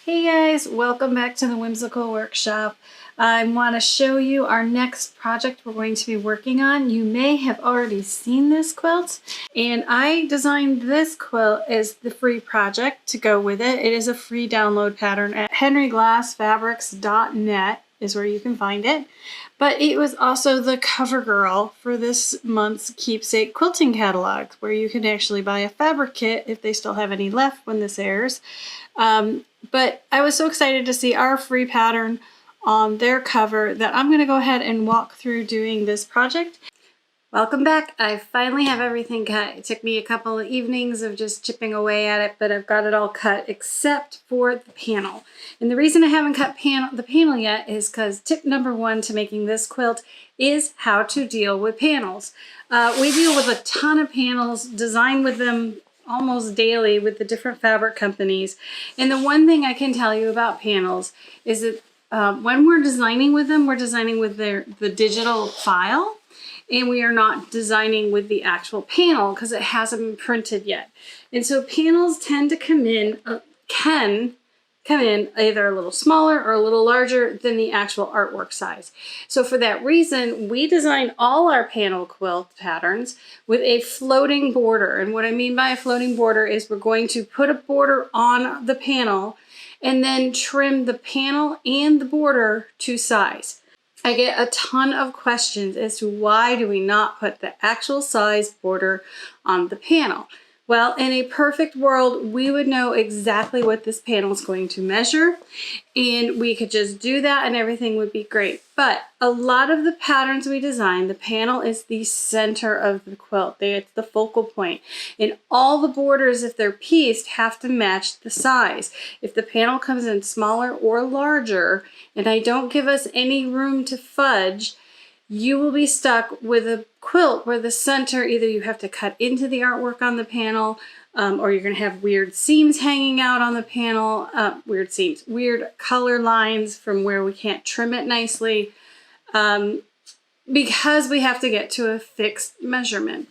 Hey guys, welcome back to the Whimsical Workshop. I want to show you our next project we're going to be working on. You may have already seen this quilt, and I designed this quilt as the free project to go with it. It is a free download pattern at henryglassfabrics.net is where you can find it. But it was also the cover girl for this month's keepsake quilting catalog, where you can actually buy a fabric kit if they still have any left when this airs. But I was so excited to see our free pattern on their cover that I'm going to go ahead and walk through doing this project. Welcome back. I finally have everything cut. It took me a couple of evenings of just chipping away at it, but I've got it all cut except for the panel. And the reason I haven't cut the panel yet is because tip number one to making this quilt is how to deal with panels. We deal with a ton of panels, design with them almost daily with the different fabric companies. And the one thing I can tell you about panels is that when we're designing with them, we're designing with the digital file, and we are not designing with the actual panel because it hasn't been printed yet. And so panels tend to come in either a little smaller or a little larger than the actual artwork size. So for that reason, we design all our panel quilt patterns with a floating border. And what I mean by a floating border is we're going to put a border on the panel and then trim the panel and the border to size. I get a ton of questions as to why do we not put the actual size border on the panel. Well, in a perfect world, we would know exactly what this panel is going to measure, and we could just do that and everything would be great. But a lot of the patterns we design, the panel is the center of the quilt. It's the focal point. And all the borders, if they're pieced, have to match the size. If the panel comes in smaller or larger, and I don't give us any room to fudge, you will be stuck with a quilt where the center, either you have to cut into the artwork on the panel, or you're going to have weird seams hanging out on the panel, weird color lines from where we can't trim it nicely, because we have to get to a fixed measurement.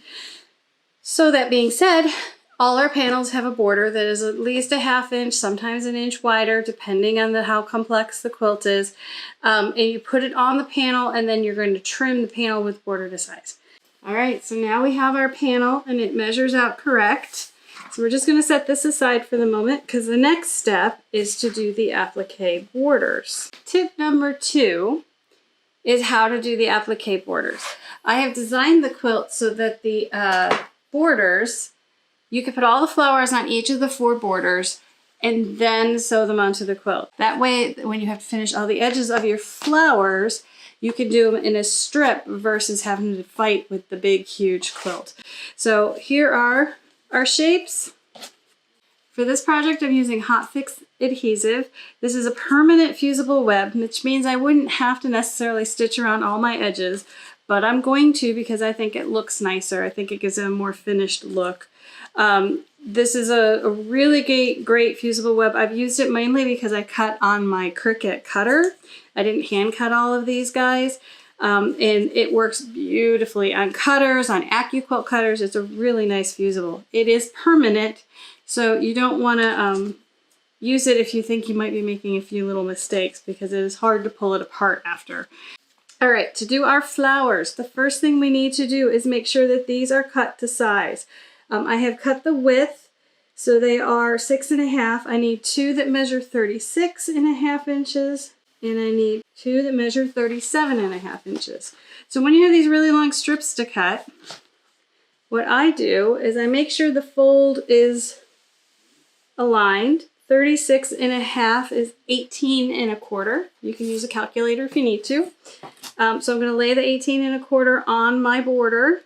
So that being said, all our panels have a border that is at least a ½ inch, sometimes an inch wider, depending on how complex the quilt is. And you put it on the panel, and then you're going to trim the panel with border to size. All right, so now we have our panel, and it measures out correct. So we're just going to set this aside for the moment, because the next step is to do the applique borders. Tip number 2 is how to do the applique borders. I have designed the quilt so that the borders, you can put all the flowers on each of the 4 borders and then sew them onto the quilt. That way, when you have to finish all the edges of your flowers, you can do them in a strip versus having to fight with the big, huge quilt. So here are our shapes. For this project, I'm using Hot Fix adhesive. This is a permanent fusible web, which means I wouldn't have to necessarily stitch around all my edges, but I'm going to because I think it looks nicer. I think it gives it a more finished look. This is a really great fusible web. I've used it mainly because I cut on my Cricut cutter. I didn't hand cut all of these guys. And it works beautifully on cutters, on AccuQuilt cutters. It's a really nice fusible. It is permanent, so you don't want to use it if you think you might be making a few little mistakes, because it is hard to pull it apart after. All right, to do our flowers, the first thing we need to do is make sure that these are cut to size. I have cut the width, so they are 6.5. I need 2 that measure 36.5 inches, and I need 2 that measure 37.5 inches. So when you have these really long strips to cut, what I do is I make sure the fold is aligned. 36.5 is 18.25. You can use a calculator if you need to. So I'm going to lay the 18.25 on my border,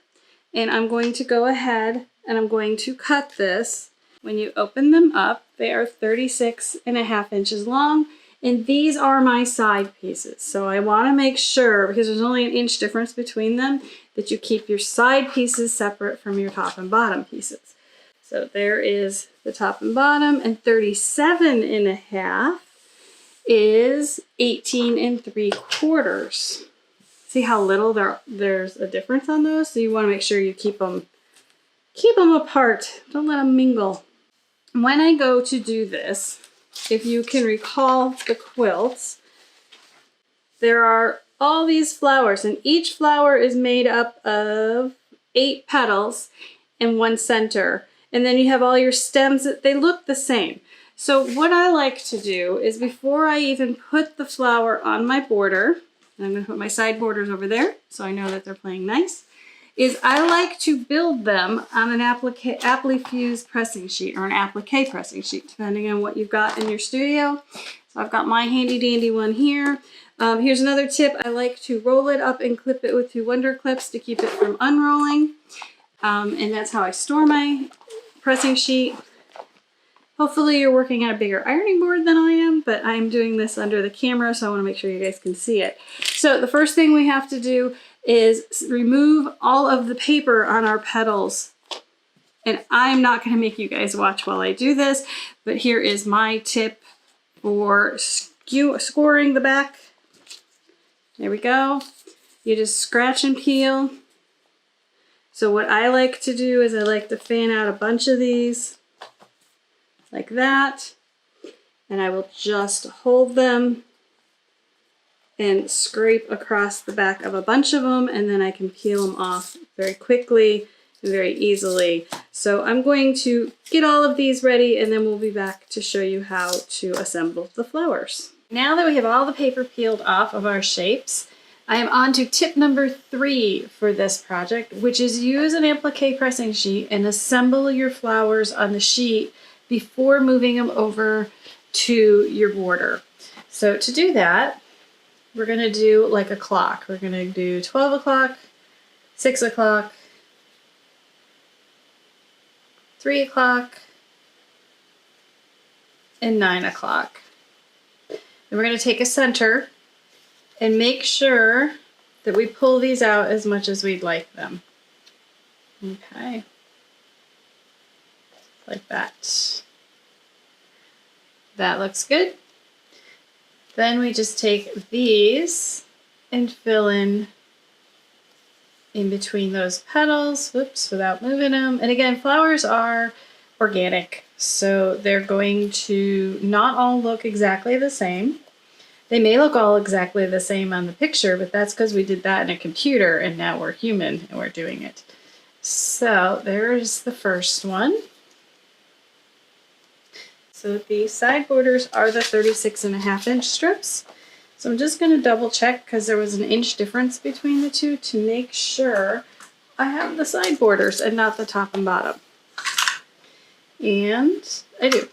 and I'm going to go ahead and I'm going to cut this. When you open them up, they are 36.5 inches long, and these are my side pieces. So I want to make sure, because there's only an inch difference between them, that you keep your side pieces separate from your top and bottom pieces. So there is the top and bottom, and 37.5 is 18.75. See how little there's a difference on those? So you want to make sure you keep them apart. Don't let them mingle. When I go to do this, if you can recall the quilts, there are all these flowers, and each flower is made up of 8 petals and 1 center. And then you have all your stems, they look the same. So what I like to do is before I even put the flower on my border, and I'm going to put my side borders over there so I know that they're playing nice, is I like to build them on an applique pressing sheet or an applique pressing sheet, depending on what you've got in your studio. So I've got my handy dandy one here. Here's another tip. I like to roll it up and clip it with 2 Wonder Clips to keep it from unrolling. And that's how I store my pressing sheet. Hopefully you're working on a bigger ironing board than I am, but I'm doing this under the camera, so I want to make sure you guys can see it. So the first thing we have to do is remove all of the paper on our petals. And I'm not going to make you guys watch while I do this, but here is my tip for scoring the back. There we go. You just scratch and peel. So what I like to do is I like to fan out a bunch of these like that, and I will just hold them and scrape across the back of a bunch of them, and then I can peel them off very quickly and very easily. So I'm going to get all of these ready, and then we'll be back to show you how to assemble the flowers. Now that we have all the paper peeled off of our shapes, I am on to tip number 3 for this project, which is use an applique pressing sheet and assemble your flowers on the sheet before moving them over to your border. So to do that, we're going to do like a clock. We're going to do 12 o'clock, 6 o'clock, 3 o'clock, and 9 o'clock. And we're going to take a center and make sure that we pull these out as much as we'd like them. Okay. Like that. That looks good. Then we just take these and fill in between those petals, whoops, without moving them. And again, flowers are organic, so they're going to not all look exactly the same. They may look all exactly the same on the picture, but that's because we did that in a computer and now we're human and we're doing it. So there's the first one. So the side borders are the 36.5-inch strips. So I'm just going to double check because there was an inch difference between the two to make sure I have the side borders and not the top and bottom. And I do.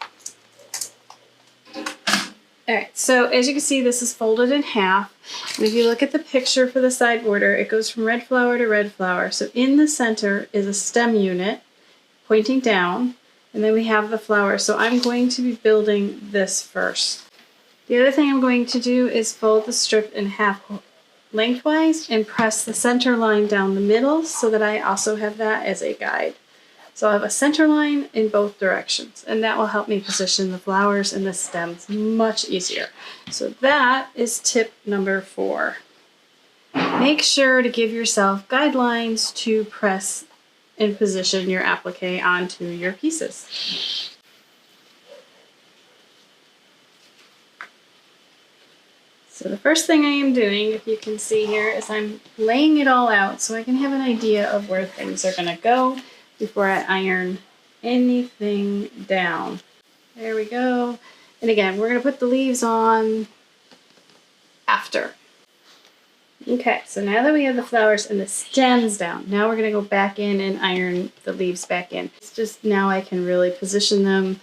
Alright, so as you can see, this is folded in half. And if you look at the picture for the side border, it goes from red flower to red flower. So in the center is a stem unit pointing down, and then we have the flower. So I'm going to be building this first. The other thing I'm going to do is fold the strip in half lengthwise and press the center line down the middle so that I also have that as a guide. So I'll have a center line in both directions, and that will help me position the flowers and the stems much easier. So that is tip number 4. Make sure to give yourself guidelines to press and position your applique onto your pieces. So the first thing I am doing, if you can see here, is I'm laying it all out so I can have an idea of where things are going to go before I iron anything down. There we go. And again, we're going to put the leaves on after. Okay, so now that we have the flowers and the stems down, now we're going to go back in and iron the leaves back in. It's just now I can really position them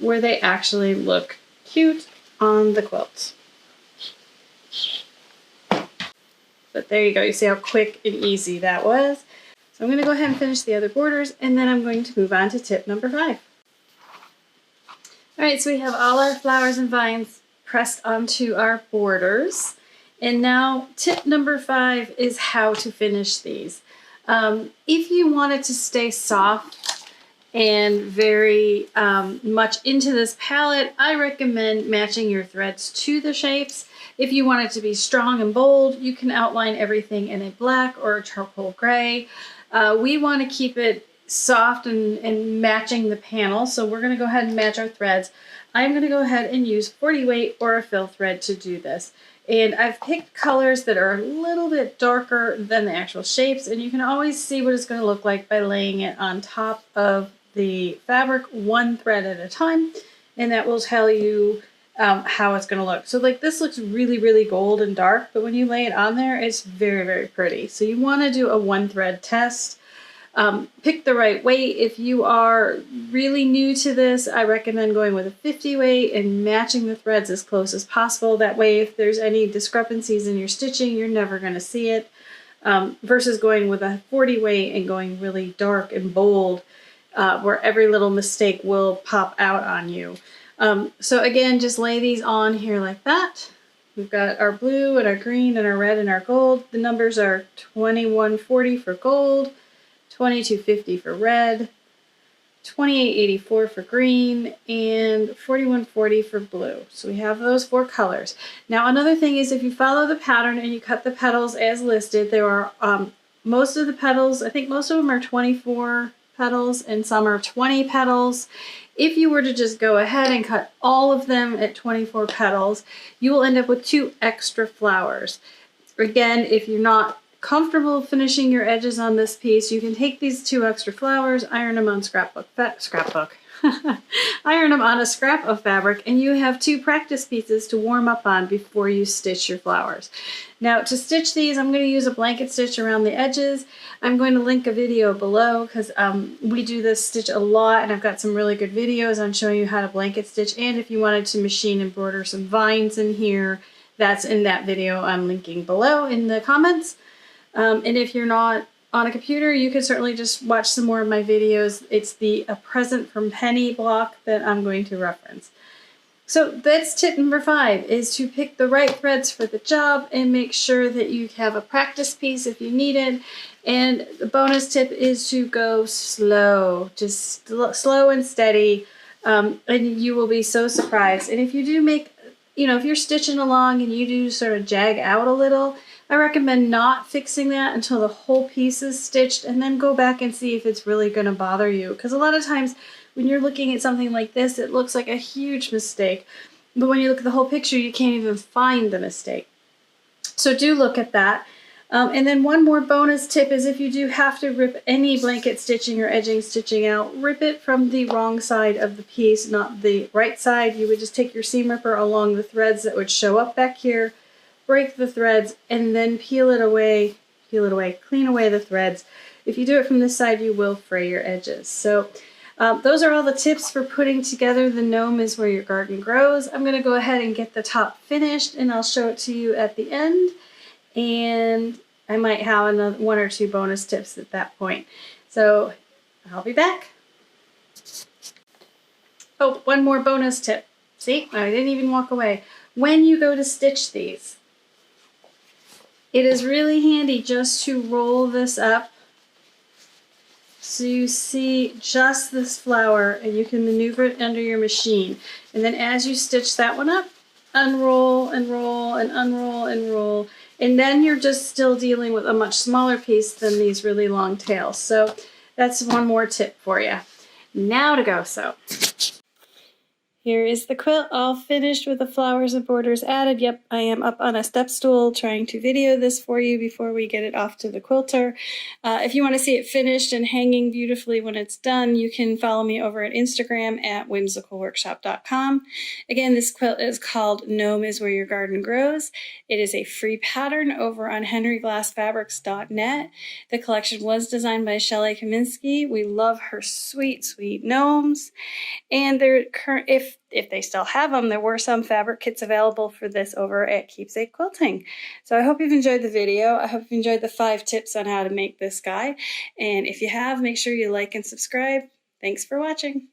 where they actually look cute on the quilt. But there you go. You see how quick and easy that was? So I'm going to go ahead and finish the other borders, and then I'm going to move on to tip number 5. Alright, so we have all our flowers and vines pressed onto our borders. And now tip number 5 is how to finish these. If you want it to stay soft and very much into this palette, I recommend matching your threads to the shapes. If you want it to be strong and bold, you can outline everything in a black or a charcoal gray. We want to keep it soft and matching the panel, so we're going to go ahead and match our threads. I'm going to go ahead and use 40 weight or a fill thread to do this. And I've picked colors that are a little bit darker than the actual shapes, and you can always see what it's going to look like by laying it on top of the fabric one thread at a time, and that will tell you how it's going to look. So like this looks really, really gold and dark, but when you lay it on there, it's very, very pretty. So you want to do a one thread test. Pick the right weight. If you are really new to this, I recommend going with a 50 weight and matching the threads as close as possible. That way, if there's any discrepancies in your stitching, you're never going to see it. Versus going with a 40 weight and going really dark and bold, where every little mistake will pop out on you. So again, just lay these on here like that. We've got our blue and our green and our red and our gold. The numbers are 2140 for gold, 2250 for red, 2884 for green, and 4140 for blue. So we have those 4 colors. Now another thing is if you follow the pattern and you cut the petals as listed, there are most of the petals, I think most of them are 24 petals and some are 20 petals. If you were to just go ahead and cut all of them at 24 petals, you will end up with 2 extra flowers. Again, if you're not comfortable finishing your edges on this piece, you can take these 2 extra flowers, iron them on iron them on a scrap of fabric, and you have 2 practice pieces to warm up on before you stitch your flowers. Now to stitch these, I'm going to use a blanket stitch around the edges. I'm going to link a video below because we do this stitch a lot, and I've got some really good videos on showing you how to blanket stitch, and if you wanted to machine embroider some vines in here, that's in that video I'm linking below in the comments. And if you're not on a computer, you can certainly just watch some more of my videos. It's the A Present from Penny block that I'm going to reference. So that's tip number 5, is to pick the right threads for the job and make sure that you have a practice piece if you need it. And the bonus tip is to go slow, just slow and steady, and you will be so surprised. And if you do make, if you're stitching along and you do sort of jag out a little, I recommend not fixing that until the whole piece is stitched and then go back and see if it's really going to bother you. Because a lot of times when you're looking at something like this, it looks like a huge mistake. But when you look at the whole picture, you can't even find the mistake. So do look at that. And then one more bonus tip is if you do have to rip any blanket stitching or edging stitching out, rip it from the wrong side of the piece, not the right side. You would just take your seam ripper along the threads that would show up back here, break the threads, and then peel it away, clean away the threads. If you do it from this side, you will fray your edges. So those are all the tips for putting together the Gnome is Where Your Garden Grows. I'm going to go ahead and get the top finished, and I'll show it to you at the end. And I might have another 1 or 2 bonus tips at that point. So I'll be back. Oh, one more bonus tip. See, I didn't even walk away. When you go to stitch these, it is really handy just to roll this up so you see just this flower and you can maneuver it under your machine. And then as you stitch that one up, unroll and roll and unroll and roll. And then you're just still dealing with a much smaller piece than these really long tails. So that's one more tip for you. Now to go sew. Here is the quilt all finished with the flowers and borders added. Yep, I am up on a step stool trying to video this for you before we get it off to the quilter. If you want to see it finished and hanging beautifully when it's done, you can follow me over at Instagram at whimsicalworkshop.com. Again, this quilt is called Gnome is Where Your Garden Grows. It is a free pattern over on henryglassfabrics.net. The collection was designed by Shelley Kaminsky. We love her sweet, sweet gnomes. And if they still have them, there were some fabric kits available for this over at Keepsake Quilting. So I hope you've enjoyed the video. I hope you've enjoyed the 5 tips on how to make this guide. And if you have, make sure you like and subscribe. Thanks for watching.